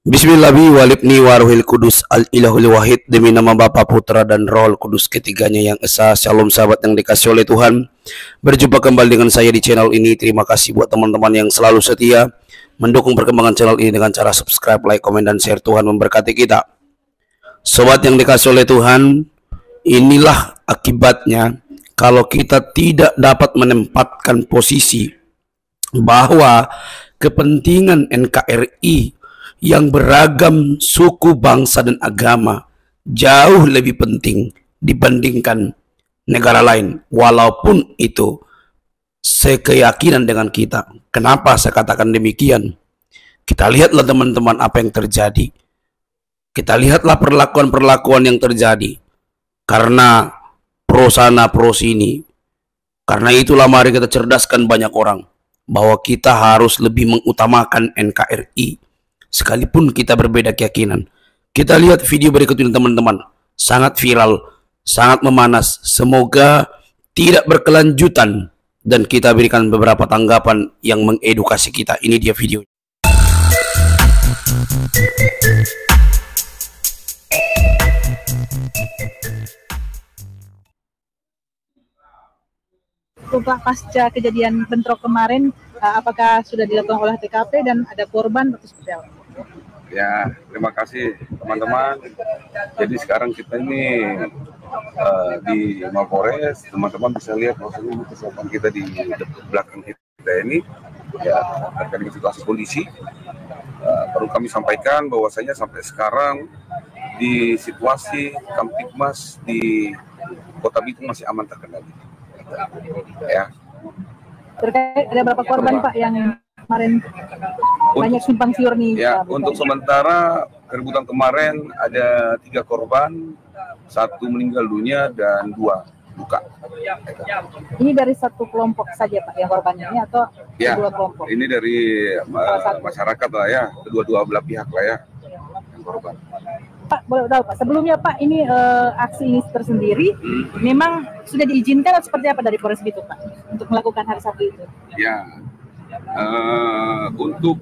Bismillahi walibni waruhil kudus al-ilahul wahid. Demi nama Bapa, Putra dan Roh Kudus ketiganya yang esa. Shalom sahabat yang dikasih oleh Tuhan. Berjumpa kembali dengan saya di channel ini. Terima kasih buat teman-teman yang selalu setia mendukung perkembangan channel ini dengan cara subscribe, like, komen, dan share. Tuhan memberkati kita. Sobat yang dikasih oleh Tuhan, inilah akibatnya kalau kita tidak dapat menempatkan posisi bahwa kepentingan NKRI yang beragam suku, bangsa, dan agama jauh lebih penting dibandingkan negara lain, walaupun itu sekeyakinan dengan kita. Kenapa saya katakan demikian? Kita lihatlah teman-teman apa yang terjadi. Kita lihatlah perlakuan-perlakuan yang terjadi karena pro sana pro sini. Karena itulah mari kita cerdaskan banyak orang bahwa kita harus lebih mengutamakan NKRI sekalipun kita berbeda keyakinan. Kita lihat video berikut ini teman-teman. Sangat viral, sangat memanas. Semoga tidak berkelanjutan dan kita berikan beberapa tanggapan yang mengedukasi kita. Ini dia video. Pak, pasca kejadian bentrok kemarin, apakah sudah dilakukan olah TKP dan ada korban atau seperti apa? Ya, terima kasih teman-teman. Jadi sekarang kita ini di Mapores, teman-teman bisa lihat maksudnya kesiapan kita di belakang kita ini. Ya, terkait dengan situasi kondisi, perlu kami sampaikan bahwasanya sampai sekarang di situasi Kamtibmas di Kota Bitung masih aman terkendali. Ya. Terkait ada berapa korban Pak yang kemarin banyak simpang siur nih? Ya, untuk sementara keributan kemarin ada 3 korban, 1 meninggal dunia dan 2 luka. Ini dari satu kelompok saja Pak yang korbannya ini atau ya, 2 kelompok? Ini dari masyarakat lah ya, kedua-dua belah pihak lah ya yang korban. Pak, boleh tahu Pak, sebelumnya Pak ini aksi ini tersendiri memang sudah diizinkan atau seperti apa dari Polres Bitung Pak untuk melakukan hari Sabtu itu? Ya, untuk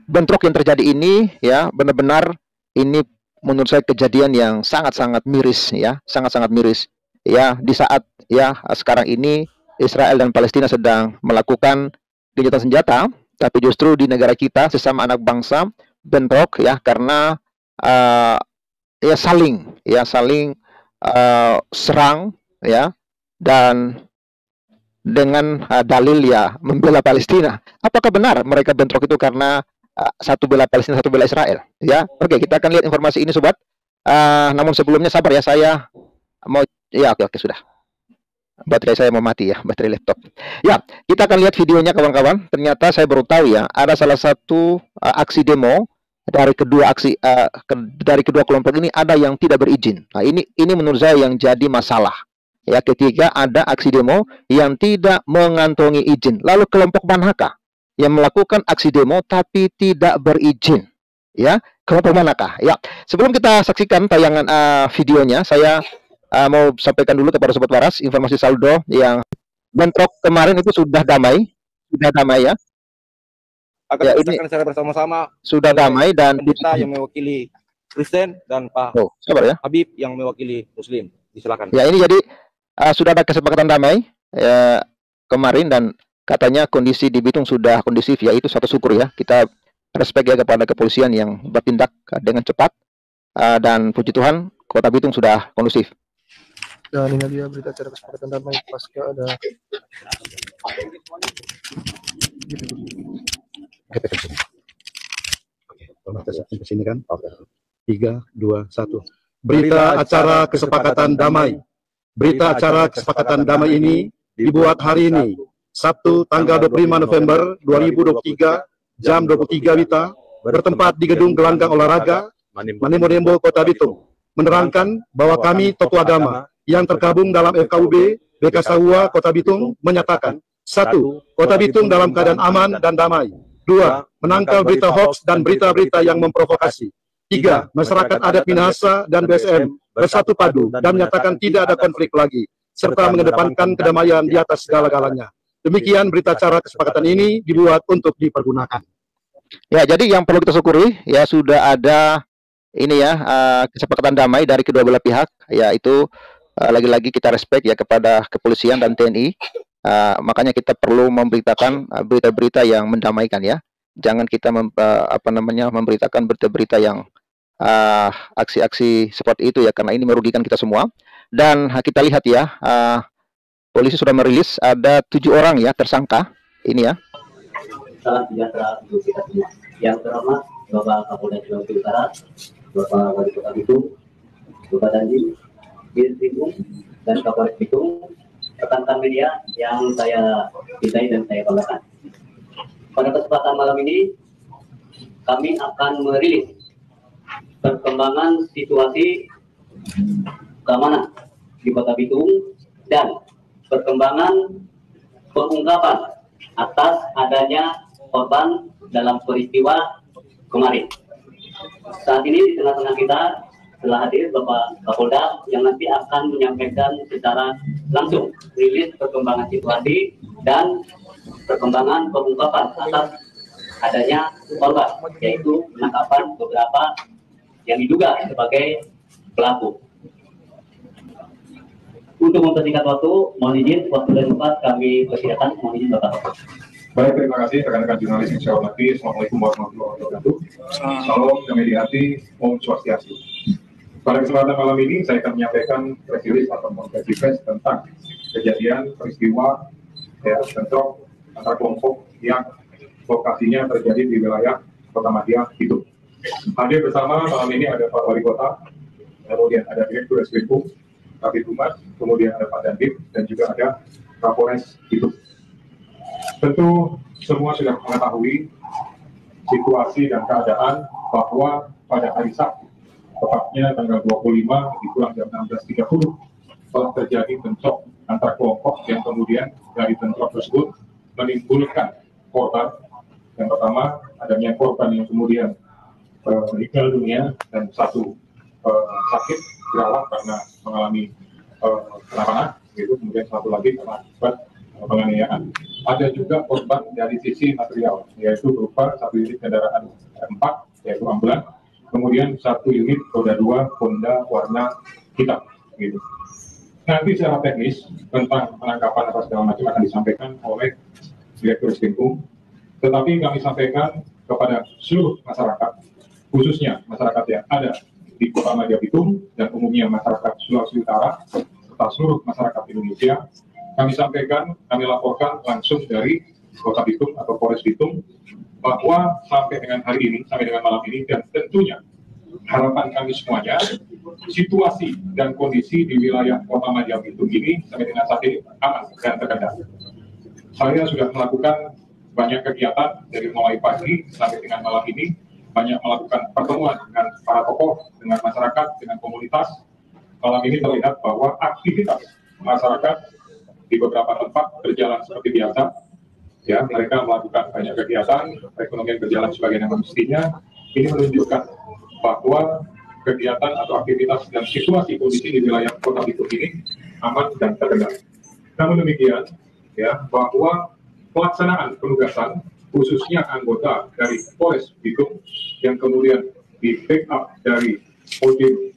bentrok yang terjadi ini ya benar-benar ini menurut saya kejadian yang sangat-sangat miris ya, sangat-sangat miris ya di saat ya sekarang ini Israel dan Palestina sedang melakukan gencatan senjata, tapi justru di negara kita sesama anak bangsa bentrok ya karena ya saling serang ya dan dengan dalil ya membela Palestina. Apakah benar mereka bentrok itu karena satu bela Palestina, satu bela Israel? Ya, oke, kita akan lihat informasi ini sobat. Namun sebelumnya sabar ya, saya mau ya oke sudah. Baterai saya mau mati ya, baterai laptop. Ya, kita akan lihat videonya kawan-kawan. Ternyata saya baru tahu ya, ada salah satu aksi demo dari dari kedua kelompok ini ada yang tidak berizin. Nah, ini menurut saya yang jadi masalah. Ya, ketika ada aksi demo yang tidak mengantongi izin. Lalu kelompok manakah yang melakukan aksi demo tapi tidak berizin? Ya, kelompok manakah? Ya, sebelum kita saksikan tayangan videonya, saya mau sampaikan dulu kepada sobat waras informasi saldo yang bentrok kemarin itu sudah damai ya. Akan ya, ini secara bersama-sama sudah damai dan kita yang mewakili Kristen dan Pak sabar ya. Habib yang mewakili Muslim. Disilakan. Ya, ini jadi sudah ada kesepakatan damai kemarin dan katanya kondisi di Bitung sudah kondusif ya, itu satu syukur ya. Kita respect ya kepada kepolisian yang bertindak dengan cepat dan puji Tuhan Kota Bitung sudah kondusif. Dan ini dia berita acara kesepakatan damai pasca ada Oke, sini kan? 3, 2, 1. Berita acara kesepakatan damai. Berita acara kesepakatan damai ini dibuat hari ini, Sabtu tanggal 25 November 2023, jam 23 WITA, bertempat di Gedung Gelanggang Olahraga, Manimbo, Kota Bitung, menerangkan bahwa kami tokoh agama yang tergabung dalam FKUB BK Sahua Kota Bitung menyatakan 1. Kota Bitung dalam keadaan aman dan damai. 2. Menangkal berita hoax dan berita-berita yang memprovokasi. 3. Masyarakat adat Minahasa dan BSM bersatu padu dan menyatakan tidak ada konflik lagi, serta mengedepankan kedamaian di atas segala-galanya. Demikian berita acara kesepakatan ini dibuat untuk dipergunakan. Ya, jadi yang perlu kita syukuri ya sudah ada ini ya kesepakatan damai dari kedua belah pihak, yaitu lagi-lagi kita respect ya kepada kepolisian dan TNI. Makanya kita perlu memberitakan berita-berita yang mendamaikan ya. Jangan kita memberitakan berita-berita yang aksi-aksi seperti itu ya, karena ini merugikan kita semua. Dan kita lihat ya, polisi sudah merilis ada 7 orang ya tersangka ini ya. Salam sejahtera untuk kita semua. Yang terhormat Bapak Kapolda Sulawesi Utara, Bapak Wali Kota Bitung, Bapak Dandim, Bitung, dan Kapolres Bitung, rekan-rekan media yang saya cintai dan saya banggakan. Pada kesempatan malam ini, kami akan merilis perkembangan situasi keamanan di Kota Bitung dan perkembangan pengungkapan atas adanya korban dalam peristiwa kemarin. Saat ini di tengah-tengah kita telah hadir Bapak Kapolda yang nanti akan menyampaikan secara langsung rilis perkembangan situasi dan perkembangan pengungkapan atas adanya korban, yaitu penangkapan beberapa yang diduga sebagai pelaku. Untuk mempersingkat waktu, mohon izin waktu dan tempat kami persilakan. Mohon izin Bapak. Baik, terima kasih rekan-rekan jurnalis yang saya hormati. Assalamualaikum warahmatullahi wabarakatuh. Salam damai di hati, Om Swastiastu. Pada kesempatan malam ini saya akan menyampaikan press release atau konferensi pers tentang kejadian peristiwa bentrok antara kelompok yang lokasinya terjadi di wilayah Kota Madia Bitung. Hadir bersama malam ini ada Pak Wali Kota, kemudian ada Direktur Reskrim, Kabid Humas, kemudian ada Pak Dandim, dan juga ada Kapolres Bitung. Tentu semua sudah mengetahui situasi dan keadaan bahwa pada hari Sabtu, tepatnya tanggal 25 di pulang jam 16.30, telah terjadi bentrok antar kelompok yang kemudian dari bentrok tersebut menimbulkan korban. Yang pertama, adanya korban yang kemudian meninggal dunia dan satu sakit dirawat karena mengalami penanganan, gitu. Kemudian satu lagi karena akibat penganiayaan. Ada juga korban dari sisi material, yaitu berupa satu unit kendaraan 4, yaitu ambulan, kemudian satu unit roda 2 Honda warna hitam. Gitu. Nanti secara teknis tentang penangkapan atas segala macam akan disampaikan oleh Direktur Reskrim, tetapi kami sampaikan kepada seluruh masyarakat, khususnya masyarakat yang ada di Kota Madia Bitung dan umumnya masyarakat Sulawesi Utara serta seluruh masyarakat Indonesia. Kami sampaikan, kami laporkan langsung dari Kota Bitung atau Polres Bitung bahwa sampai dengan hari ini, sampai dengan malam ini, dan tentunya harapan kami semuanya, situasi dan kondisi di wilayah Kota Madia Bitung ini sampai dengan saat ini aman dan terkendali. Saya sudah melakukan banyak kegiatan dari mulai pagi sampai dengan malam ini, banyak melakukan pertemuan dengan para tokoh, dengan masyarakat, dengan komunitas. Malam ini terlihat bahwa aktivitas masyarakat di beberapa tempat berjalan seperti biasa. Ya, mereka melakukan banyak kegiatan, perekonomian berjalan sebagaimana mestinya. Ini menunjukkan bahwa kegiatan atau aktivitas dan situasi kondisi di wilayah Kota Bitung ini aman dan terkendali. Namun demikian, ya, bahwa pelaksanaan penugasan khususnya anggota dari Polres Bitung yang kemudian di backup dari Kodim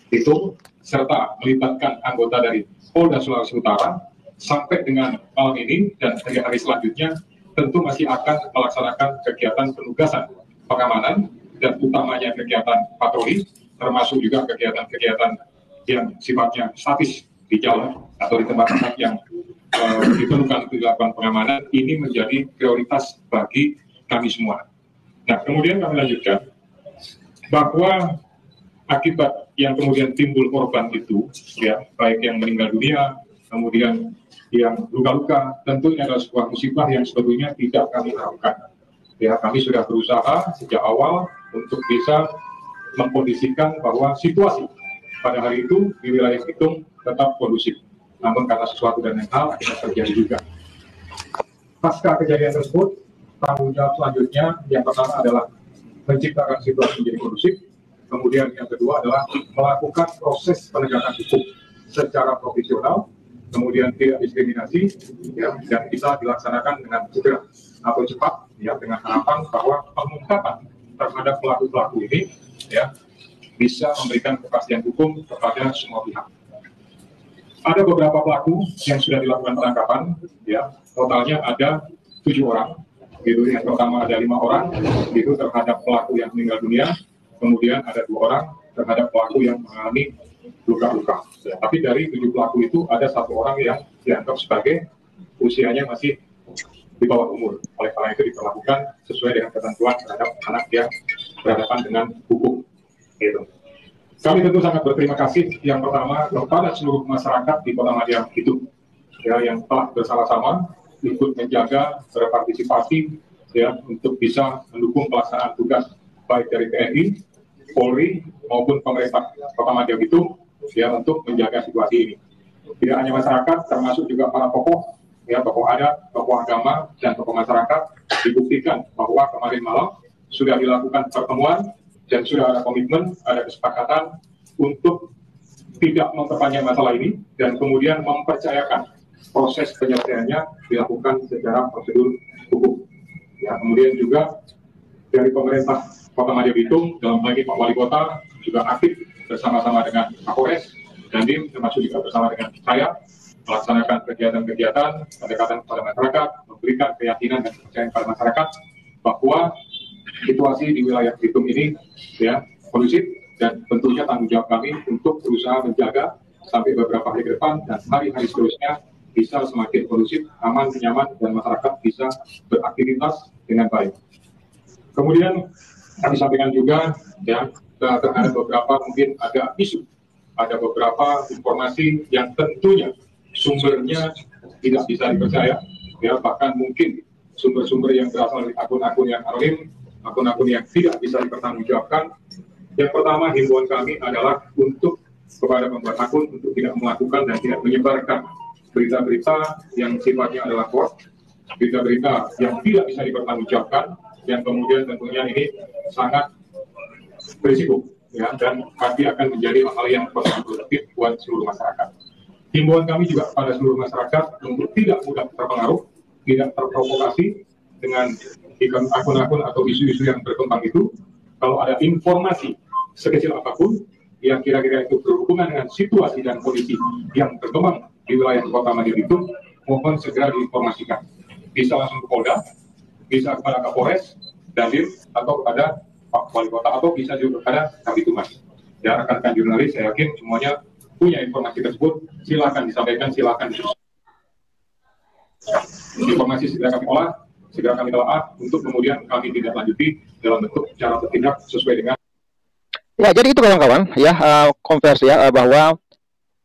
Bitung serta melibatkan anggota dari Polda Sulawesi Utara sampai dengan malam ini dan hari selanjutnya tentu masih akan melaksanakan kegiatan penugasan pengamanan dan utamanya kegiatan patroli, termasuk juga kegiatan-kegiatan yang sifatnya statis di jalan atau di tempat-tempat yang ditentukan untuk dilakukan pengamanan. Ini menjadi prioritas bagi kami semua. Nah, kemudian kami lanjutkan bahwa akibat yang kemudian timbul korban itu, ya, baik yang meninggal dunia, kemudian yang luka-luka, tentunya adalah sebuah musibah yang sebetulnya tidak kami harapkan. Ya, kami sudah berusaha sejak awal untuk bisa mengkondisikan bahwa situasi pada hari itu di wilayah Bitung tetap kondusif. Namun karena sesuatu dan yang hal akhirnya terjadi juga. Pasca kejadian tersebut, tanggung jawab selanjutnya yang pertama adalah menciptakan situasi menjadi kondusif. Kemudian yang kedua adalah melakukan proses penegakan hukum secara profesional, kemudian tidak diskriminasi, ya, dan bisa dilaksanakan dengan segera atau cepat ya dengan harapan bahwa pengungkapan terhadap pelaku-pelaku ini ya bisa memberikan kepastian hukum kepada semua pihak. Ada beberapa pelaku yang sudah dilakukan penangkapan, ya totalnya ada 7 orang. Gitu. Yang pertama ada 5 orang, itu terhadap pelaku yang meninggal dunia. Kemudian ada 2 orang terhadap pelaku yang mengalami luka-luka. Ya, tapi dari 7 pelaku itu ada 1 orang yang dianggap sebagai usianya masih di bawah umur. Oleh karena itu diperlakukan sesuai dengan ketentuan terhadap anak yang berhadapan dengan hukum. Gitu. Kami tentu sangat berterima kasih yang pertama kepada seluruh masyarakat di Kota Madiang itu, ya, yang telah bersama-sama ikut menjaga, berpartisipasi, ya, untuk bisa mendukung pelaksanaan tugas baik dari TNI, Polri maupun pemerintah Kota Madiang itu, ya, untuk menjaga situasi ini. Tidak hanya masyarakat, termasuk juga para tokoh, ya, tokoh adat, tokoh agama, dan tokoh masyarakat dibuktikan bahwa kemarin malam sudah dilakukan pertemuan dan sudah ada komitmen, ada kesepakatan untuk tidak memperpanjang masalah ini dan kemudian mempercayakan proses penyelesaiannya dilakukan secara prosedur hukum. Ya, kemudian juga dari pemerintah Kota Madiang Bitung, dalam hal ini Pak Wali Kota juga aktif bersama-sama dengan Kapolres dan Dim, termasuk juga bersama dengan saya, melaksanakan kegiatan-kegiatan pendekatan kepada masyarakat, memberikan keyakinan dan kepercayaan kepada masyarakat bahwa situasi di wilayah Bitung ini, ya, kondusif dan tentunya tanggung jawab kami untuk berusaha menjaga sampai beberapa hari ke depan dan hari-hari seterusnya bisa semakin kondusif, aman, nyaman, dan masyarakat bisa beraktivitas dengan baik. Kemudian kami sampaikan juga, ya, terhadap beberapa mungkin ada isu, ada beberapa informasi yang tentunya sumbernya tidak bisa dipercaya, ya, bahkan mungkin sumber-sumber yang berasal dari akun-akun yang anonim, akun-akun yang tidak bisa dipertanggungjawabkan. Yang pertama, himbauan kami adalah untuk kepada pembuat akun untuk tidak melakukan dan tidak menyebarkan berita-berita yang sifatnya adalah hoax, berita-berita yang tidak bisa dipertanggungjawabkan, yang kemudian tentunya ini sangat berisiko, ya, dan pasti akan menjadi hal yang kontraproduktif buat seluruh masyarakat. Himbauan kami juga kepada seluruh masyarakat untuk tidak mudah terpengaruh, tidak terprovokasi dengan akun-akun atau isu-isu yang berkembang itu. Kalau ada informasi sekecil apapun yang kira-kira itu berhubungan dengan situasi dan kondisi yang berkembang di wilayah Kota Madiang itu, mohon segera diinformasikan. Bisa langsung ke Polda, bisa kepada Kapolres, Dandim, atau kepada Pak Wali Kota, atau bisa juga kepada Kabid Humas. Ya, rekan-rekan jurnalis, saya yakin semuanya punya informasi tersebut, silakan disampaikan, silakan disusun. Informasi segera kami olah, segera kami telaah untuk kemudian kami tidak lanjuti dalam bentuk cara bertindak sesuai dengan. Ya, jadi itu kawan-kawan, ya, konversi, ya, bahwa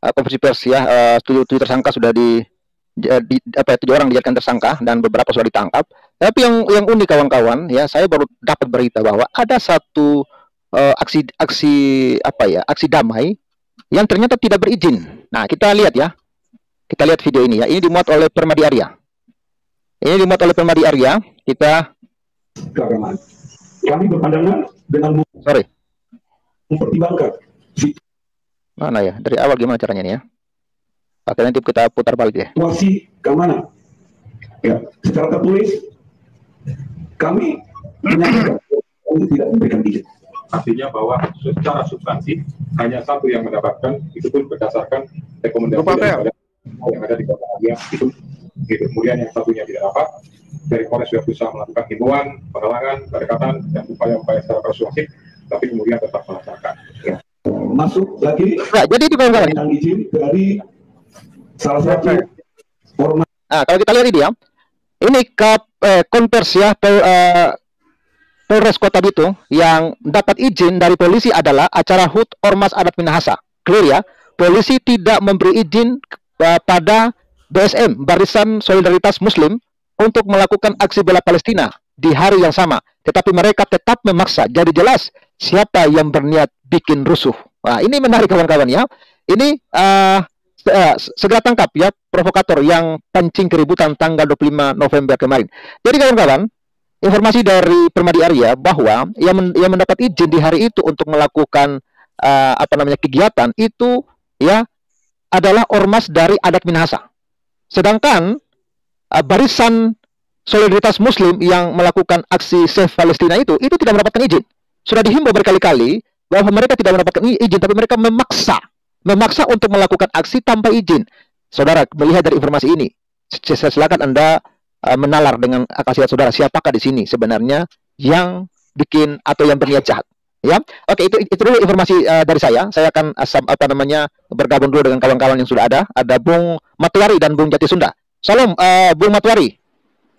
konversi pers, ya, 7 tersangka sudah 7 orang dijadikan tersangka dan beberapa sudah ditangkap. Tapi yang unik kawan-kawan, ya, saya baru dapat berita bahwa ada satu aksi damai yang ternyata tidak berizin. Nah, kita lihat, ya, kita lihat video ini, ya. Ini dimuat oleh Permadi Arya. Ini dimuat oleh Permadi Arya. Kita keagamaan. Kami berpandangan dengan mempertimbangkan. Mana ya? Dari awal gimana caranya nih, ya? Oke, nanti kita putar balik ya. Situasi keamanan. Ya, secara tertulis kami menyatakan tidak memberikan izin. Artinya bahwa secara substansi hanya satu yang mendapatkan, itu pun berdasarkan rekomendasi daripada yang ada di Kota Madiang itu. Gitu. Kemudian yang satunya tidak dapat, dari Polres sudah berusaha melakukan himbauan, penghalangan, pendekatan, dan upaya-upaya secara persuasif, tapi kemudian tetap melaksanakan. Ya. Masuk lagi. Nah, jadi itu yang izin dari salah satu ormas. Nah, kalau kita lihat ini, ya, ini konversi, ya, Polres Kota Bitung yang dapat izin dari polisi adalah acara HUT Ormas Adat Minahasa. Clear, ya, polisi tidak memberi izin pada BSM, Barisan Solidaritas Muslim, untuk melakukan aksi bela Palestina di hari yang sama. Tetapi mereka tetap memaksa. Jadi jelas siapa yang berniat bikin rusuh. Nah, ini menarik kawan-kawan, ya. Ini segera tangkap, ya, provokator yang pancing keributan tanggal 25 November kemarin. Jadi kawan-kawan, informasi dari Permadi Arya bahwa yang mendapat izin di hari itu untuk melakukan kegiatan itu, ya, adalah ormas dari adat Minahasa. Sedangkan Barisan solidaritas Muslim yang melakukan aksi Save Palestina itu tidak mendapatkan izin. Sudah dihimbau berkali-kali bahwa mereka tidak mendapatkan izin, tapi mereka memaksa untuk melakukan aksi tanpa izin. Saudara melihat dari informasi ini, silakan Anda menalar dengan akal sehat saudara, siapakah di sini sebenarnya yang bikin atau yang berniat jahat. Ya, oke, itu dulu informasi dari saya. Saya akan bergabung dulu dengan kawan-kawan yang sudah ada. Ada Bung Matuari dan Bung Jati Sunda. Salam, Bung Matuari.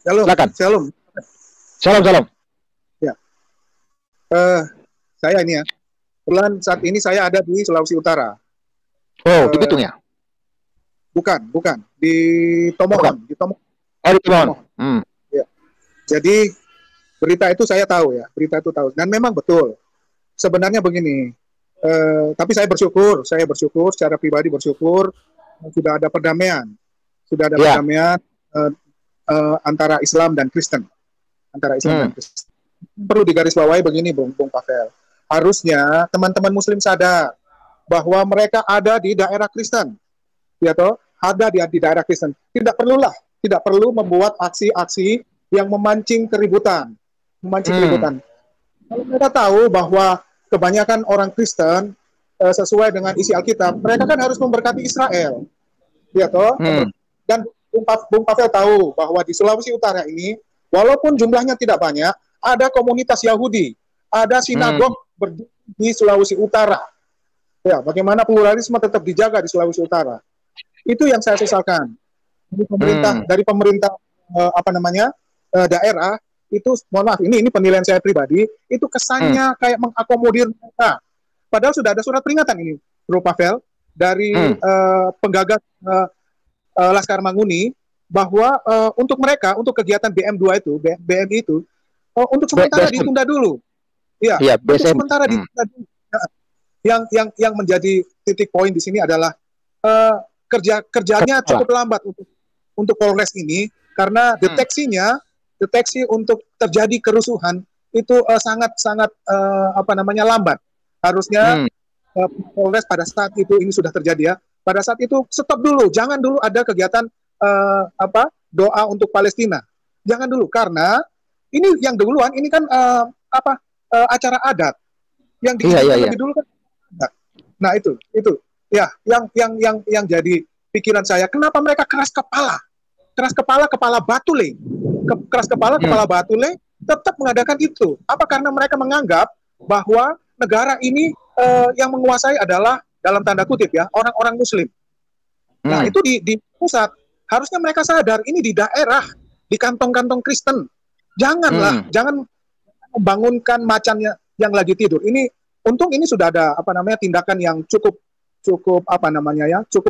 Shalom. Silakan. Shalom. Salam. Ya, saya ini ya. Kebetulan saat ini saya ada di Sulawesi Utara. Oh, di Bitung ya? Bukan. Di Tomohon. Di Tomohon. Oh, di Tomohon. Ya. Jadi berita itu saya tahu ya. Berita itu tahu. Dan memang betul. Sebenarnya begini, tapi saya bersyukur secara pribadi bersyukur sudah ada perdamaian, perdamaian antara Islam dan Kristen, Perlu digarisbawahi begini, Bung Pavel. Harusnya teman-teman Muslim sadar bahwa mereka ada di daerah Kristen, ya toh, ada di daerah Kristen. Tidak perlu membuat aksi-aksi yang memancing keributan. Kalau mereka tahu bahwa kebanyakan orang Kristen sesuai dengan isi Alkitab, mereka kan harus memberkati Israel, ya toh. Dan Bung Pavel tahu bahwa di Sulawesi Utara ini, walaupun jumlahnya tidak banyak, ada komunitas Yahudi, ada sinagog di Sulawesi Utara. Ya, bagaimana pluralisme tetap dijaga di Sulawesi Utara? Itu yang saya sesalkan. Dari pemerintah daerah. Itu, mohon maaf, ini penilaian saya pribadi, itu kesannya kayak mengakomodir mereka. Padahal sudah ada surat peringatan ini, Bro Pavel, dari penggagas Laskar Manguni, bahwa untuk mereka, untuk kegiatan BM2 itu, BMI itu, untuk sementara ditunda dulu. Iya, untuk sementara ditunda dulu. Yang menjadi titik poin di sini adalah kerjanya cukup lambat untuk Polres ini, karena deteksi untuk terjadi kerusuhan itu sangat lambat. Harusnya Polres pada saat itu ini sudah terjadi ya. Pada saat itu stop dulu, jangan dulu ada kegiatan doa untuk Palestina. Jangan dulu, karena ini yang duluan ini kan acara adat yang lebih dulu kan. Nah itu ya yang jadi pikiran saya, kenapa mereka keras kepala Batule tetap mengadakan itu. Apa karena mereka menganggap bahwa negara ini yang menguasai adalah, dalam tanda kutip ya, orang-orang Muslim. Nah itu di pusat, harusnya mereka sadar ini di daerah, di kantong-kantong Kristen. Jangan membangunkan macannya yang lagi tidur. Ini untung ini sudah ada tindakan yang cukup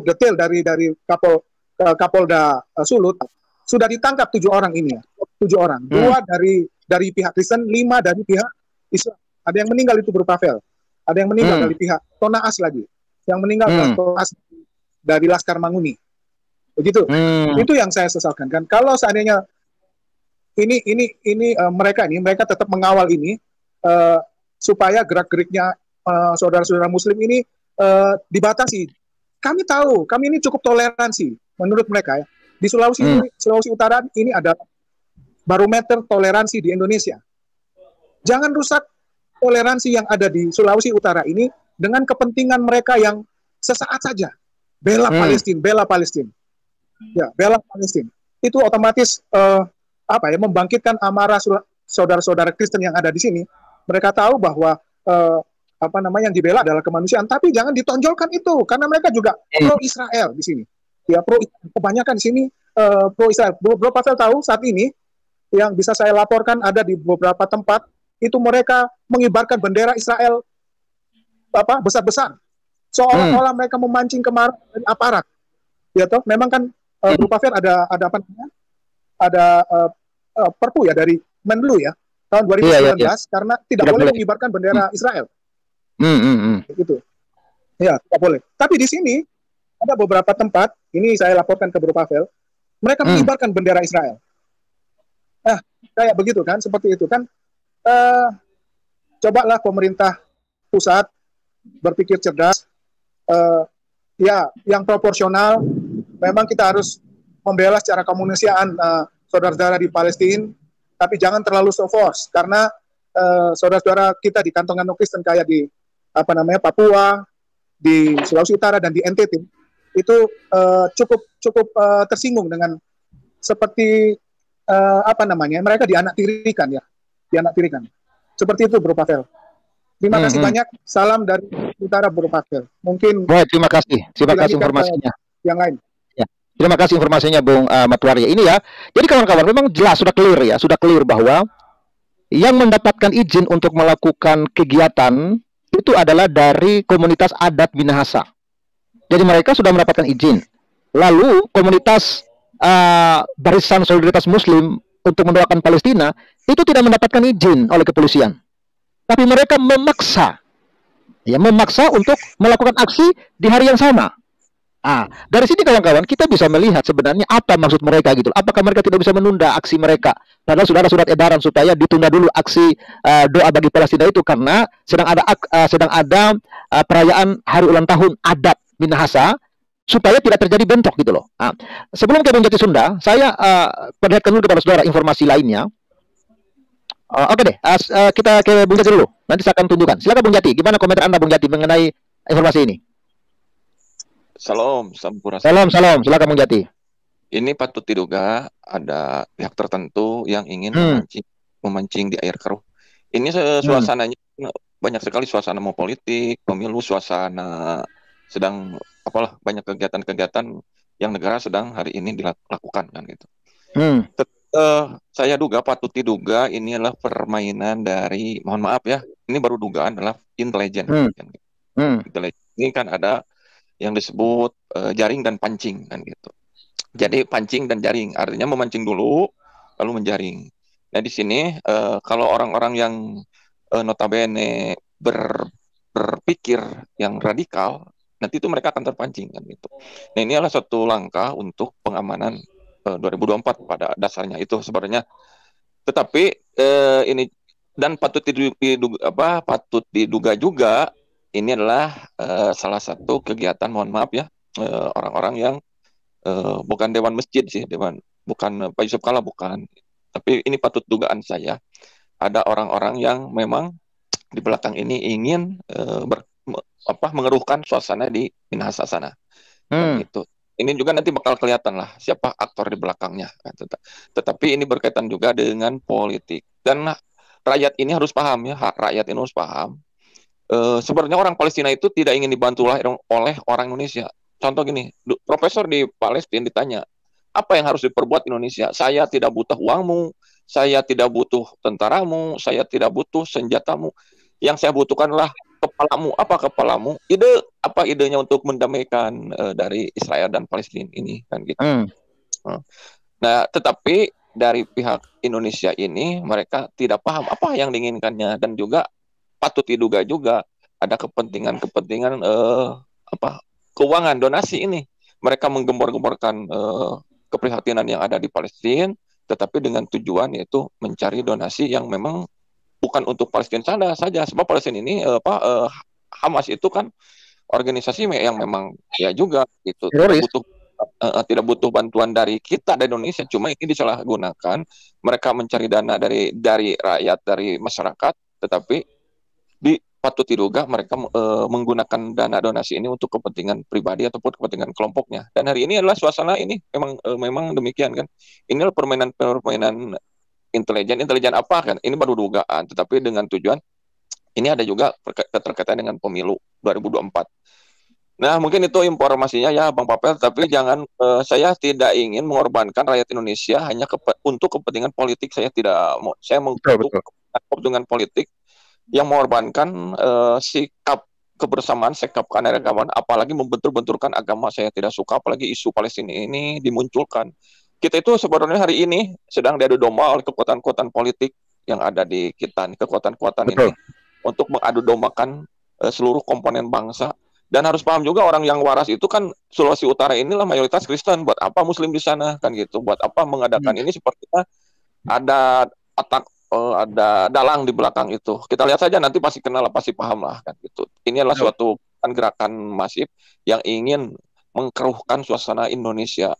detail dari Kapolda Sulut. Sudah ditangkap 7 orang ini ya. 7 orang. 2 dari pihak Kristen, 5 dari pihak Islam. Ada yang meninggal itu, Bro Pavel. Ada yang meninggal dari pihak Tonaas lagi. Yang meninggal Tonaas dari Laskar Manguni. Begitu. Itu yang saya sesalkan kan. Kalau seandainya mereka tetap mengawal ini supaya gerak-geriknya saudara-saudara Muslim ini dibatasi. Kami tahu, kami ini cukup toleransi menurut mereka ya. Di Sulawesi Utara ini ada barometer toleransi di Indonesia. Jangan rusak toleransi yang ada di Sulawesi Utara ini dengan kepentingan mereka yang sesaat saja. Bela Palestina. Ya, bela Palestina. Itu otomatis membangkitkan amarah saudara-saudara Kristen yang ada di sini. Mereka tahu bahwa yang dibela adalah kemanusiaan, tapi jangan ditonjolkan itu, karena mereka juga pro Israel di sini. Ya, kebanyakan di sini pro Israel. Bro Pavel tahu saat ini yang bisa saya laporkan ada di beberapa tempat itu mereka mengibarkan bendera Israel besar-besar, seolah-olah mereka memancing kemarahan dari aparat. Ya toh, memang kan Bro Pavel ada perpu ya dari Menlu ya tahun 2019 karena tidak boleh mengibarkan bendera Israel. Gitu. Ya, tidak boleh. Tapi di sini ada beberapa tempat, ini saya laporkan ke Bro Pavel, mereka mengibarkan bendera Israel. Kayak begitu kan, seperti itu kan. Cobalah pemerintah pusat berpikir cerdas, yang proporsional. Memang kita harus membela secara kemanusiaan saudara-saudara di Palestina, tapi jangan terlalu so force karena saudara-saudara kita di kantong-kantong Kristen kayak di Papua, di Sulawesi Utara dan di NTT itu cukup tersinggung dengan seperti mereka dianaktirikan. Seperti itu, Bro Pavel. Terima kasih banyak. Salam dari utara, Bro Pavel. Mungkin. Baik, terima kasih. Terima kasih informasinya. Yang lain. Ya, terima kasih informasinya, Bung Matuarya. Ini ya. Jadi kawan-kawan, memang jelas sudah clear bahwa yang mendapatkan izin untuk melakukan kegiatan itu adalah dari komunitas adat Minahasa. Jadi mereka sudah mendapatkan izin. Lalu komunitas Barisan Solidaritas Muslim untuk mendoakan Palestina itu tidak mendapatkan izin oleh kepolisian. Tapi mereka memaksa untuk melakukan aksi di hari yang sama. Dari sini kawan-kawan kita bisa melihat sebenarnya apa maksud mereka gitu. Apakah mereka tidak bisa menunda aksi mereka? Padahal sudah ada surat edaran supaya ditunda dulu aksi doa bagi Palestina itu karena sedang ada perayaan hari ulang tahun adat Minahasa supaya tidak terjadi bentrok gitu loh. Sebelum ke Bung Jati Sunda, saya perlihatkan dulu kepada saudara informasi lainnya. Oke deh, kita ke Bung Jati dulu. Nanti saya akan tunjukkan. Silakan Bung Jati, gimana komentar Anda Bung Jati mengenai informasi ini? Salam, sampurasun. Salam. Silakan Bung Jati. Ini patut diduga ada pihak tertentu yang ingin memancing di air keruh. Ini suasananya banyak sekali, suasana mau politik, pemilu, suasana sedang banyak kegiatan-kegiatan yang negara sedang hari ini dilakukan kan gitu. Saya patut diduga ini adalah permainan dari, mohon maaf ya, ini baru dugaan adalah intelijen. Intelijen ini kan ada yang disebut jaring dan pancing kan gitu. Jadi pancing dan jaring artinya memancing dulu lalu menjaring. Nah di sini kalau orang-orang yang notabene berpikir yang radikal, nanti itu mereka akan terpancing kan gitu. Nah ini adalah satu langkah untuk pengamanan 2024 pada dasarnya itu sebenarnya. Tetapi ini dan patut diduga juga ini adalah salah satu kegiatan, mohon maaf ya, orang-orang yang bukan dewan masjid sih, bukan Pak Yusuf Kalla, bukan. Tapi ini patut dugaan saya ada orang-orang yang memang di belakang ini ingin mengeruhkan suasana di Minahasa sana. Gitu. Ini juga nanti bakal kelihatan lah siapa aktor di belakangnya. Tetapi ini berkaitan juga dengan politik. Dan rakyat ini harus paham ya, rakyat ini harus paham. Sebenarnya orang Palestina itu tidak ingin dibantu oleh orang Indonesia. Contoh gini, profesor di Palestina ditanya, apa yang harus diperbuat Indonesia? Saya tidak butuh uangmu, saya tidak butuh tentaramu, saya tidak butuh senjatamu. Yang saya butuhkanlah kepalamu. Apa kepalamu? Apa idenya untuk mendamaikan dari Israel dan Palestina ini kan gitu. Nah, tetapi dari pihak Indonesia ini mereka tidak paham apa yang diinginkannya, dan juga patut diduga juga ada kepentingan keuangan donasi ini. Mereka menggembor-gemborkan keprihatinan yang ada di Palestina, tetapi dengan tujuan yaitu mencari donasi yang memang bukan untuk Palestina saja. Sebab Palestina ini Hamas itu kan organisasi yang memang ya juga itu tidak butuh bantuan dari kita dari Indonesia, cuma ini disalahgunakan. Mereka mencari dana dari rakyat, dari masyarakat, tetapi patut diduga mereka menggunakan dana donasi ini untuk kepentingan pribadi ataupun kepentingan kelompoknya. Dan hari ini adalah suasana ini memang demikian kan. Ini adalah permainan intelijen apa kan? Ini baru dugaan, tetapi dengan tujuan ini ada juga keterkaitan dengan pemilu 2024. Nah, mungkin itu informasinya ya Bang Papel, tapi jangan saya tidak ingin mengorbankan rakyat Indonesia hanya untuk kepentingan politik. Saya tidak mau, saya mengkutuk kepentingan politik yang mengorbankan sikap kebersamaan, sikap keanekaragaman, apalagi membentur-benturkan agama. Saya tidak suka, apalagi isu Palestina ini dimunculkan. Kita itu sebenarnya hari ini sedang diadu domba oleh kekuatan-kekuatan politik yang ada di kita, kekuatan-kekuatan ini untuk mengadu dombakan seluruh komponen bangsa. Dan harus paham juga orang yang waras itu kan Sulawesi Utara inilah mayoritas Kristen. Buat apa Muslim di sana kan gitu? Buat apa mengadakan ini sepertinya ada ada dalang di belakang itu. Kita lihat saja nanti pasti kenal, pasti paham lah kan gitu. Ini adalah suatu gerakan masif yang ingin mengkeruhkan suasana Indonesia.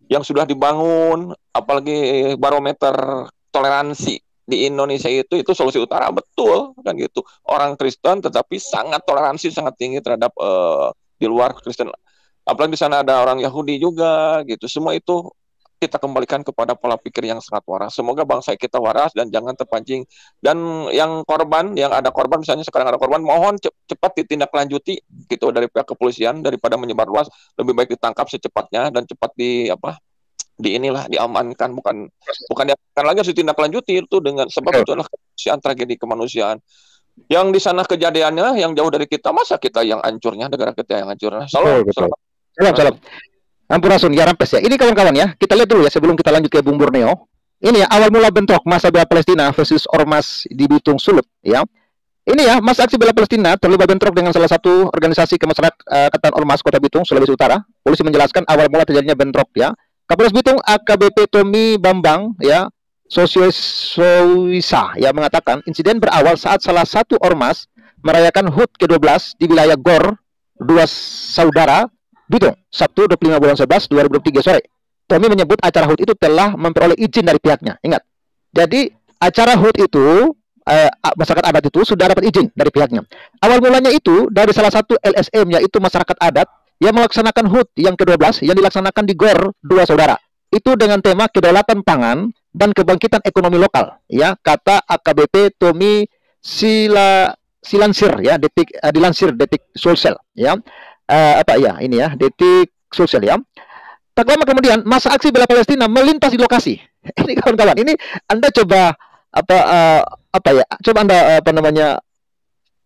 yang sudah dibangun, apalagi barometer toleransi di Indonesia itu Sulawesi Utara betul kan gitu. Orang Kristen tetapi sangat toleransi, sangat tinggi terhadap di luar Kristen. Apalagi di sana ada orang Yahudi juga gitu. Semua itu kita kembalikan kepada pola pikir yang sangat waras. Semoga bangsa kita waras dan jangan terpancing. Dan yang korban, yang ada korban, misalnya sekarang ada korban, mohon cepat ditindaklanjuti gitu dari pihak kepolisian daripada menyebar luas. Lebih baik ditangkap secepatnya dan cepat diamankan, bukan diamankan lagi, harus ditindaklanjuti itu dengan sebab itu adalah kemanusiaan, tragedi kemanusiaan. Yang di sana kejadiannya yang jauh dari kita, masa kita yang hancurnya, negara kita yang hancurnya. Salam. Ampurasun ya Rampes ya. Ini kawan-kawan ya, kita lihat dulu ya sebelum kita lanjut ke Bung Borneo. Ini ya awal mula bentrok masa bela Palestina versus Ormas di Bitung Sulut ya. Ini ya masa aksi bela Palestina terlibat bentrok dengan salah satu organisasi kemasyarakatan Ormas Kota Bitung, Sulawesi Utara. Polisi menjelaskan awal mula terjadinya bentrok ya. Kapolres Bitung AKBP Tommy Bambang ya Sosiowisa ya mengatakan insiden berawal saat salah satu ormas merayakan HUT ke-12 di wilayah GOR 2 Saudara Bitung, Sabtu 25 bulan 11 2023 sore. Tommy menyebut acara HUT itu telah memperoleh izin dari pihaknya. Ingat, jadi acara HUT itu masyarakat adat itu sudah dapat izin dari pihaknya. Awal mulanya itu dari salah satu LSM yaitu masyarakat adat yang melaksanakan HUT yang ke-12 yang dilaksanakan di GOR 2 Saudara. Itu dengan tema kedaulatan pangan dan kebangkitan ekonomi lokal. Ya, kata AKBP Tommy Silansir ya, dilansir Detik Sulsel ya. Detik Sosial ya. Tak lama kemudian masa aksi bela Palestina melintas di lokasi. Ini kawan-kawan, ini Anda coba coba Anda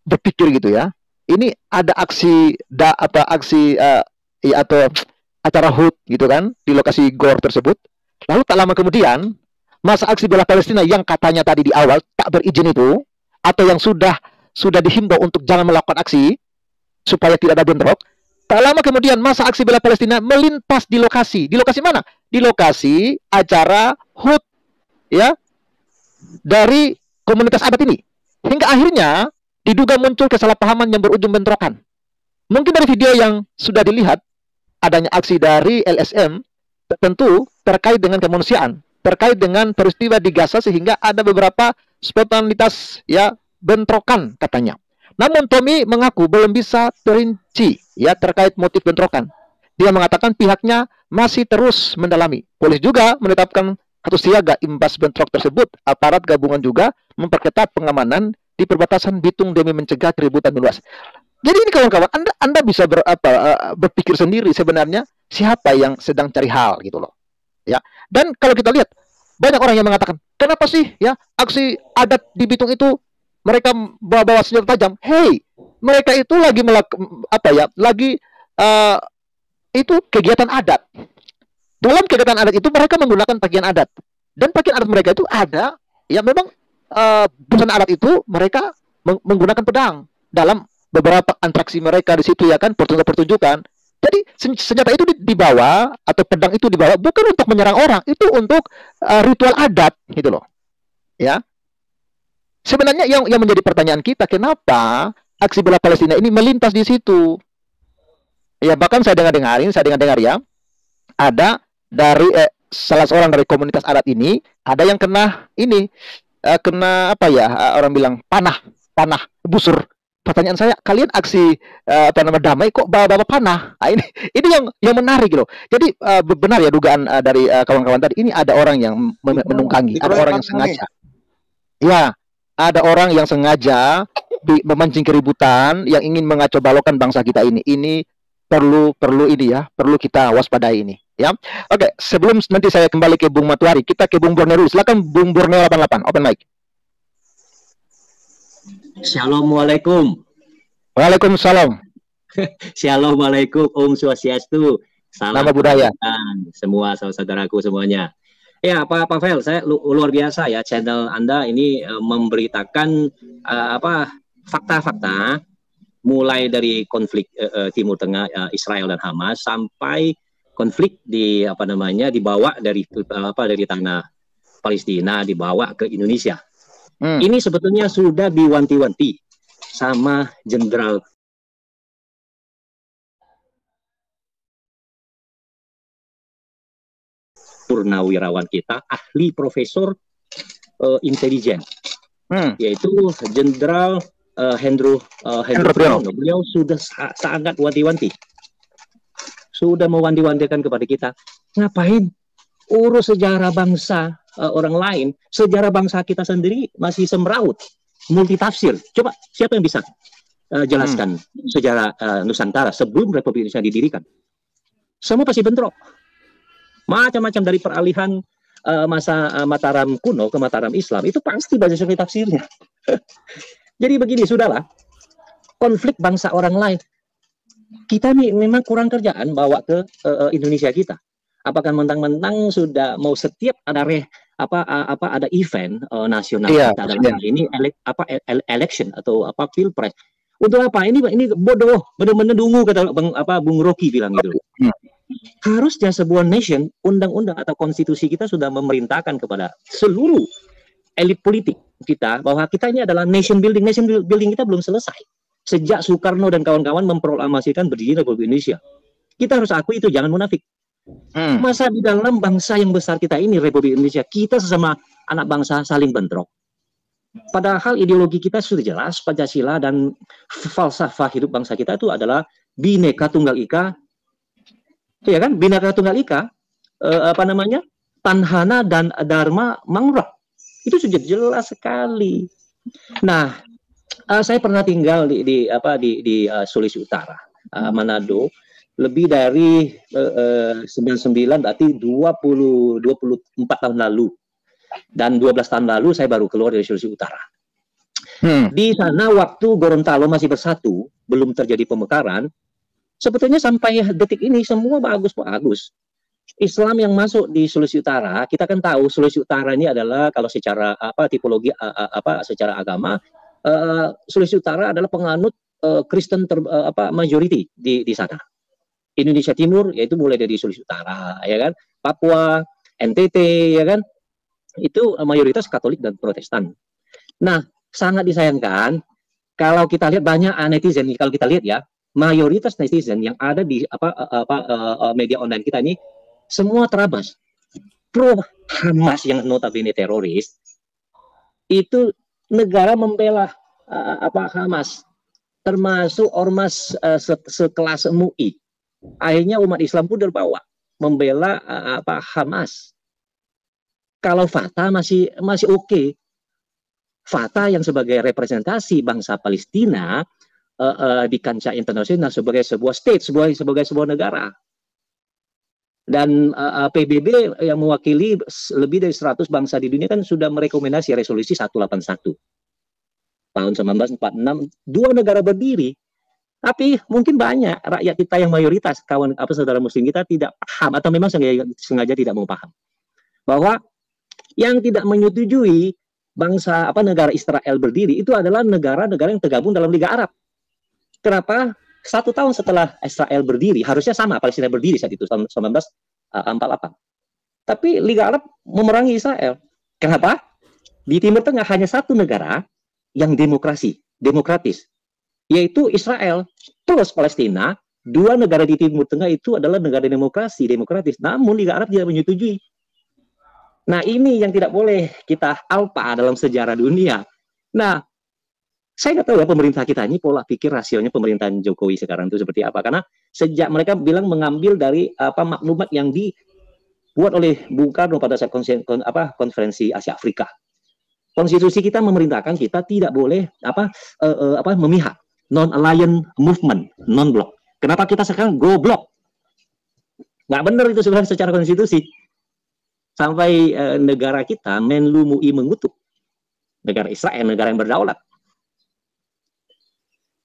berpikir gitu ya. Ini ada aksi atau acara HUT gitu kan di lokasi GOR tersebut. Lalu tak lama kemudian masa aksi bela Palestina yang katanya tadi di awal tak berizin itu atau yang sudah dihimbau untuk jangan melakukan aksi supaya tidak ada bentrok. Tak lama kemudian masa aksi bela Palestina melintas di lokasi. Di lokasi mana? Di lokasi acara HUT ya dari komunitas adat ini. Hingga akhirnya diduga muncul kesalahpahaman yang berujung bentrokan. Mungkin dari video yang sudah dilihat adanya aksi dari LSM tentu terkait dengan kemanusiaan, terkait dengan peristiwa di Gaza sehingga ada beberapa spontanitas ya bentrokan katanya. Namun Tommy mengaku belum bisa perinci ya terkait motif bentrokan. Dia mengatakan pihaknya masih terus mendalami. Polisi juga menetapkan status siaga imbas bentrok tersebut. Aparat gabungan juga memperketat pengamanan di perbatasan Bitung demi mencegah keributan meluas. Jadi ini kawan-kawan, Anda bisa berpikir sendiri sebenarnya siapa yang sedang cari hal gitu loh. Ya. Dan kalau kita lihat banyak orang yang mengatakan, "Kenapa sih ya aksi adat di Bitung itu mereka bawa senjata tajam?" Hey, mereka itu lagi itu kegiatan adat. Dalam kegiatan adat itu mereka menggunakan pakaian adat. Dan pakaian adat mereka itu ada, ya memang busana adat itu mereka menggunakan pedang dalam beberapa atraksi mereka di situ ya kan, pertunjukan. Jadi senjata itu dibawa atau pedang itu dibawa bukan untuk menyerang orang, itu untuk ritual adat gitu loh. Ya. Sebenarnya yang menjadi pertanyaan kita, kenapa aksi bela Palestina ini melintas di situ? Ya bahkan saya dengar ya, ada dari salah seorang dari komunitas adat ini, ada yang kena orang bilang panah busur. Pertanyaan saya, kalian aksi damai kok bawa panah? Nah, ini yang menarik loh. Jadi benar ya dugaan dari kawan-kawan tadi, ini ada orang yang menunggangi, ada orang yang sengaja. Ya, ada orang yang sengaja memancing keributan yang ingin mengacau balokkan bangsa kita ini. Ini perlu kita waspadai ini. Ya, oke. Sebelum nanti saya kembali ke Bung Matuari, kita ke Bung Borneo. Silakan Bung Borneo 88, open mic. Assalamualaikum. Waalaikumsalam. Assalamualaikum, Om Swastiastu. Salam budaya. Semua saudaraku semuanya. Ya, Pak Pavel, saya luar biasa ya channel Anda ini memberitakan fakta-fakta mulai dari konflik Timur Tengah Israel dan Hamas sampai konflik dibawa dari tanah Palestina dibawa ke Indonesia. Ini sebetulnya sudah diwanti-wanti sama Jenderal purnawirawan kita, ahli profesor intelijen, yaitu Jenderal Hendro Priyono. Beliau sudah sangat wanti-wanti, sudah mewanti-wantikan kepada kita, ngapain urus sejarah bangsa orang lain, sejarah bangsa kita sendiri masih semraut, multitafsir. Coba siapa yang bisa jelaskan sejarah Nusantara sebelum Republik Indonesia didirikan? Semua pasti bentrok, macam-macam, dari peralihan masa Mataram kuno ke Mataram Islam, itu pasti banyak sekali tafsirnya. Jadi begini, sudahlah, konflik bangsa orang lain, kita nih memang kurang kerjaan bawa ke Indonesia kita. Apakah mentang-mentang sudah mau setiap ada ada event nasional kita dalam ini election atau pilpres, untuk apa ini bodoh, benar-benar dungu, kata Bung Rocky bilang gitu. Harusnya sebuah nation, undang-undang atau konstitusi kita sudah memerintahkan kepada seluruh elit politik kita bahwa kita ini adalah nation building. Nation building kita belum selesai sejak Soekarno dan kawan-kawan memproklamasikan berdiri Republik Indonesia. Kita harus akui itu, jangan munafik. Masa di dalam bangsa yang besar kita ini, Republik Indonesia, kita sesama anak bangsa saling bentrok. Padahal ideologi kita sudah jelas, Pancasila, dan falsafah hidup bangsa kita itu adalah Bhinneka Tunggal Ika, ya kan? Bhinneka Tunggal Ika, Tanhana dan Dharma Mangra. Itu sudah jelas sekali. Nah, saya pernah tinggal di Sulawesi Utara, Manado, lebih dari 99, berarti 24 tahun lalu. Dan 12 tahun lalu saya baru keluar dari Sulawesi Utara. Di sana waktu Gorontalo masih bersatu, belum terjadi pemekaran, sebetulnya sampai detik ini semua bagus-bagus. Islam yang masuk di Sulawesi Utara, kita kan tahu Sulawesi Utara ini adalah, kalau secara tipologi secara agama, Sulawesi Utara adalah penganut Kristen majority di sana. Indonesia Timur, yaitu mulai dari Sulawesi Utara, ya kan, Papua, NTT, ya kan, itu mayoritas Katolik dan Protestan. Nah, sangat disayangkan kalau kita lihat banyak netizen, kalau kita lihat ya, mayoritas netizen yang ada di media online kita ini semua terabas pro Hamas yang notabene teroris. Itu negara membela Hamas, termasuk ormas sekelas MUI. Akhirnya umat Islam pun terbawa membela Hamas. Kalau Fatah masih oke. Fatah yang sebagai representasi bangsa Palestina di kancah internasional sebagai sebuah state, sebagai sebuah negara. Dan PBB yang mewakili lebih dari 100 bangsa di dunia kan sudah merekomendasi resolusi 181 tahun 1946, 2 negara berdiri. Tapi mungkin banyak rakyat kita yang mayoritas, saudara muslim kita tidak paham atau memang sengaja tidak mau paham bahwa yang tidak menyetujui bangsa negara Israel berdiri itu adalah negara-negara yang tergabung dalam Liga Arab. Kenapa? 1 tahun setelah Israel berdiri, harusnya sama Palestina berdiri saat itu, tahun 1948. Tapi Liga Arab memerangi Israel. Kenapa? Di Timur Tengah hanya 1 negara yang demokratis, yaitu Israel plus Palestina. 2 negara di Timur Tengah itu adalah negara demokratis. Namun Liga Arab tidak menyetujui. Nah, ini yang tidak boleh kita alpa dalam sejarah dunia. Nah, saya nggak tahu ya pemerintah kita ini pola pikir rasionya pemerintahan Jokowi sekarang itu seperti apa. Karena sejak mereka bilang mengambil dari maklumat yang dibuat oleh Bung Karno pada saat konferensi Asia Afrika. Konstitusi kita memerintahkan kita tidak boleh memihak, non-aligned movement, non-block. Kenapa kita sekarang go block? Nggak benar itu sebenarnya secara konstitusi. Sampai negara kita, Menlu MUI mengutuk negara Israel, negara yang berdaulat.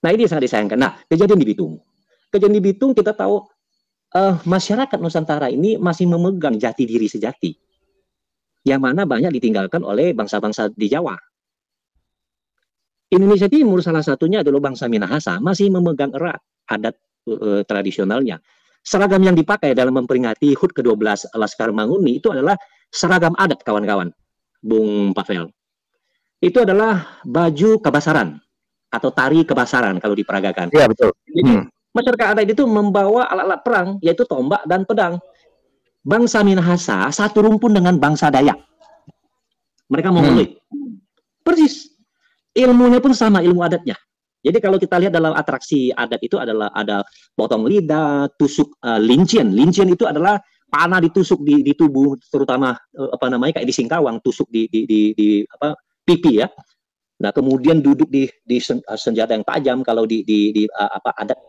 Nah, ini sangat disayangkan. Nah, kejadian di Bitung. Kejadian di Bitung kita tahu masyarakat Nusantara ini masih memegang jati diri sejati. Yang mana banyak ditinggalkan oleh bangsa-bangsa di Jawa. Indonesia Timur salah satunya adalah bangsa Minahasa, masih memegang erat adat tradisionalnya. Seragam yang dipakai dalam memperingati HUT ke-12 Laskar Manguni itu adalah seragam adat, kawan-kawan, Bung Pavel. Itu adalah baju kebasaran atau tari kebasaran kalau diperagakan. Iya, betul. Jadi masyarakat adat itu membawa alat-alat perang, yaitu tombak dan pedang. bangsa Minahasa satu rumpun dengan bangsa Dayak. Mereka Mongoloid. Persis. Ilmunya pun sama, ilmu adatnya. Jadi kalau kita lihat dalam atraksi adat itu adalah ada potong lidah, tusuk lincien. Lincien itu adalah panah ditusuk di tubuh, terutama kayak di Singkawang, tusuk di pipi ya. Nah, kemudian duduk di senjata yang tajam. Kalau di adat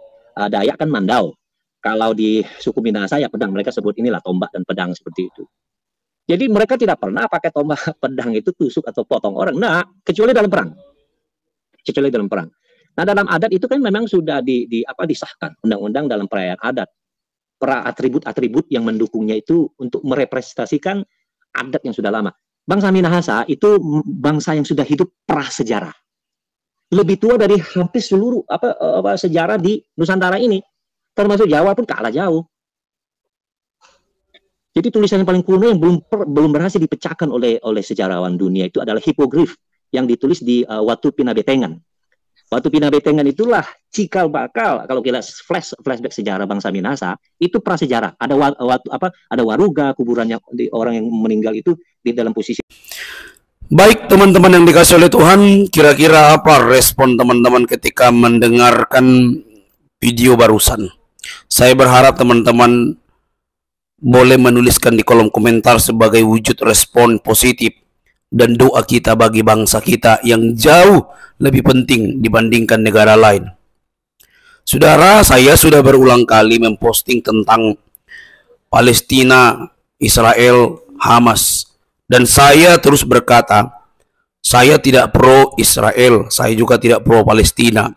Dayak kan mandau. Kalau di suku Minahasa ya pedang. Mereka sebut inilah tombak dan pedang seperti itu. Jadi mereka tidak pernah pakai tombak pedang itu tusuk atau potong orang. Nah, kecuali dalam perang. Kecuali dalam perang. Nah, dalam adat itu kan memang sudah disahkan undang-undang dalam perayaan adat. Atribut-atribut yang mendukungnya itu untuk merepresentasikan adat yang sudah lama. Bangsa Minahasa itu bangsa yang sudah hidup prasejarah. Lebih tua dari hampir seluruh sejarah di Nusantara ini. Termasuk Jawa pun kalah jauh. Jadi tulisan yang paling kuno yang belum berhasil dipecahkan oleh sejarawan dunia itu adalah hipogrif yang ditulis di Watu Pinabetengan. Watu Pinabetengan itulah cikal bakal kalau kita flashback sejarah bangsa Minahasa itu prasejarah. Ada waruga kuburannya orang yang meninggal itu di dalam posisi. Baik teman-teman yang dikasih oleh Tuhan, kira-kira apa respon teman-teman ketika mendengarkan video barusan? Saya berharap teman-teman boleh menuliskan di kolom komentar sebagai wujud respon positif dan doa kita bagi bangsa kita yang jauh lebih penting dibandingkan negara lain. Saudara, saya sudah berulang kali memposting tentang Palestina, Israel, Hamas, dan saya terus berkata, saya tidak pro Israel, saya juga tidak pro Palestina,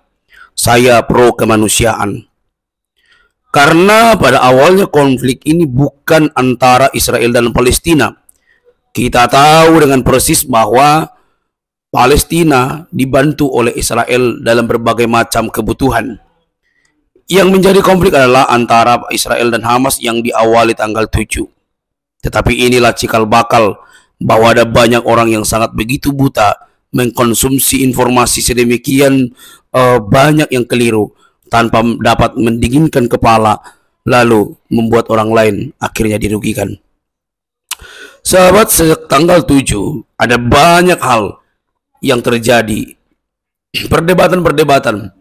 saya pro kemanusiaan. Karena pada awalnya konflik ini bukan antara Israel dan Palestina. Kita tahu dengan persis bahwa Palestina dibantu oleh Israel dalam berbagai macam kebutuhan. Yang menjadi konflik adalah antara Israel dan Hamas yang diawali tanggal 7. Tetapi inilah cikal bakal bahwa ada banyak orang yang sangat begitu buta mengkonsumsi informasi sedemikian banyak yang keliru tanpa dapat mendinginkan kepala, lalu membuat orang lain akhirnya dirugikan. Sahabat, sejak tanggal 7 ada banyak hal yang terjadi, perdebatan-perdebatan,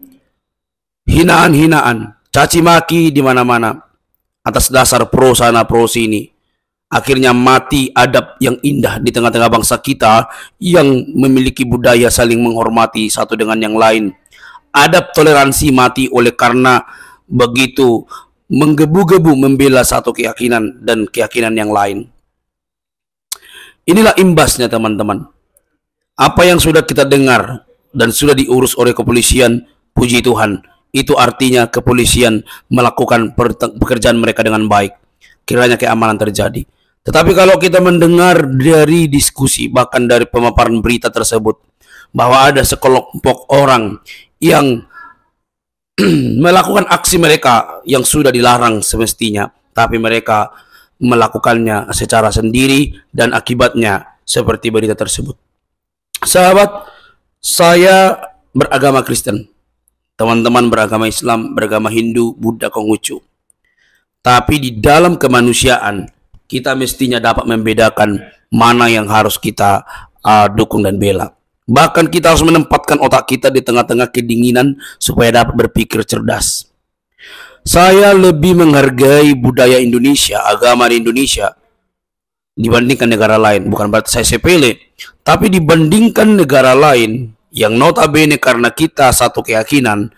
hinaan-hinaan, caci maki di mana-mana atas dasar pro sana pro sini. Akhirnya mati adab yang indah di tengah-tengah bangsa kita yang memiliki budaya saling menghormati satu dengan yang lain. Adab toleransi mati oleh karena begitu menggebu-gebu membela satu keyakinan dan keyakinan yang lain. Inilah imbasnya teman-teman. Apa yang sudah kita dengar dan sudah diurus oleh kepolisian, puji Tuhan, itu artinya kepolisian melakukan pekerjaan mereka dengan baik. Kiranya keamanan terjadi. Tetapi kalau kita mendengar dari diskusi, bahkan dari pemaparan berita tersebut, bahwa ada sekelompok orang yang melakukan aksi mereka yang sudah dilarang semestinya, tapi mereka melakukannya secara sendiri dan akibatnya seperti berita tersebut. Sahabat, saya beragama Kristen, teman-teman beragama Islam, beragama Hindu, Buddha, Konghucu. Tapi di dalam kemanusiaan kita mestinya dapat membedakan mana yang harus kita dukung dan bela. Bahkan kita harus menempatkan otak kita di tengah-tengah kedinginan supaya dapat berpikir cerdas. Saya lebih menghargai budaya Indonesia, agama di Indonesia dibandingkan negara lain. Bukan berarti saya sepele, tapi dibandingkan negara lain yang notabene karena kita satu keyakinan,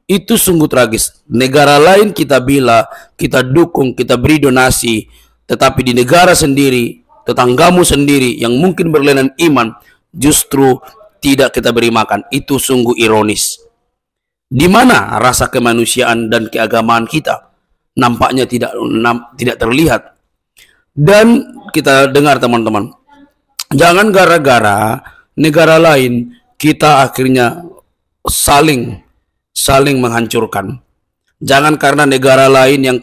itu sungguh tragis. Negara lain kita bela, kita dukung, kita beri donasi, tetapi di negara sendiri, tetanggamu sendiri yang mungkin berlainan iman, justru tidak kita beri makan. Itu sungguh ironis. Di mana rasa kemanusiaan dan keagamaan kita? Nampaknya tidak terlihat. Dan kita dengar teman-teman, jangan gara-gara negara lain kita akhirnya saling menghancurkan. Jangan karena negara lain yang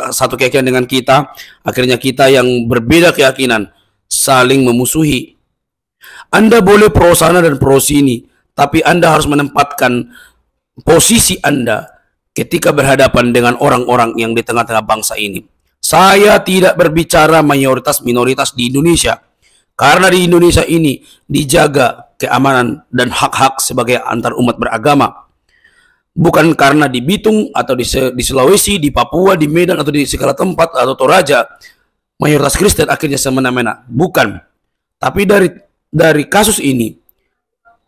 satu keyakinan dengan kita, akhirnya kita yang berbeda keyakinan saling memusuhi. Anda boleh pro sana dan pro sini, tapi Anda harus menempatkan posisi Anda ketika berhadapan dengan orang-orang yang di tengah-tengah bangsa ini. Saya tidak berbicara mayoritas minoritas di Indonesia, karena di Indonesia ini dijaga keamanan dan hak-hak sebagai antar umat beragama. Bukan karena di Bitung atau di Sulawesi, di Papua, di Medan atau di segala tempat atau Toraja mayoritas Kristen akhirnya semena-mena. Bukan. Tapi dari kasus ini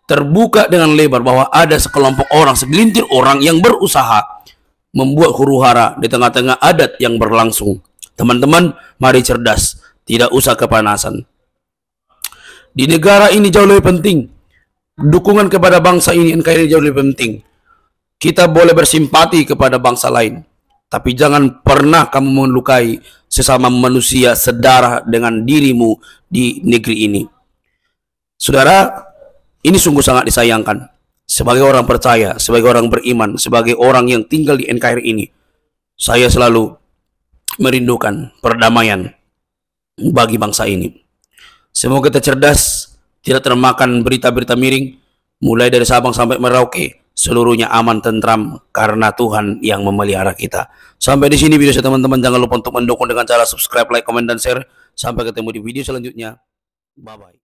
terbuka dengan lebar bahwa ada sekelompok orang, segelintir orang yang berusaha membuat huru-hara di tengah-tengah adat yang berlangsung. Teman-teman, mari cerdas, tidak usah kepanasan. Di negara ini jauh lebih penting. Dukungan kepada bangsa ini NKRI jauh lebih penting. Kita boleh bersimpati kepada bangsa lain, tapi jangan pernah kamu melukai sesama manusia sedarah dengan dirimu di negeri ini. Saudara, ini sungguh sangat disayangkan. Sebagai orang percaya, sebagai orang beriman, sebagai orang yang tinggal di NKRI ini, saya selalu merindukan perdamaian bagi bangsa ini. Semoga kita cerdas, tidak termakan berita-berita miring, mulai dari Sabang sampai Merauke, seluruhnya aman tentram karena Tuhan yang memelihara kita. Sampai di sini video saya teman-teman, jangan lupa untuk mendukung dengan cara subscribe, like, komen, dan share. Sampai ketemu di video selanjutnya. Bye-bye.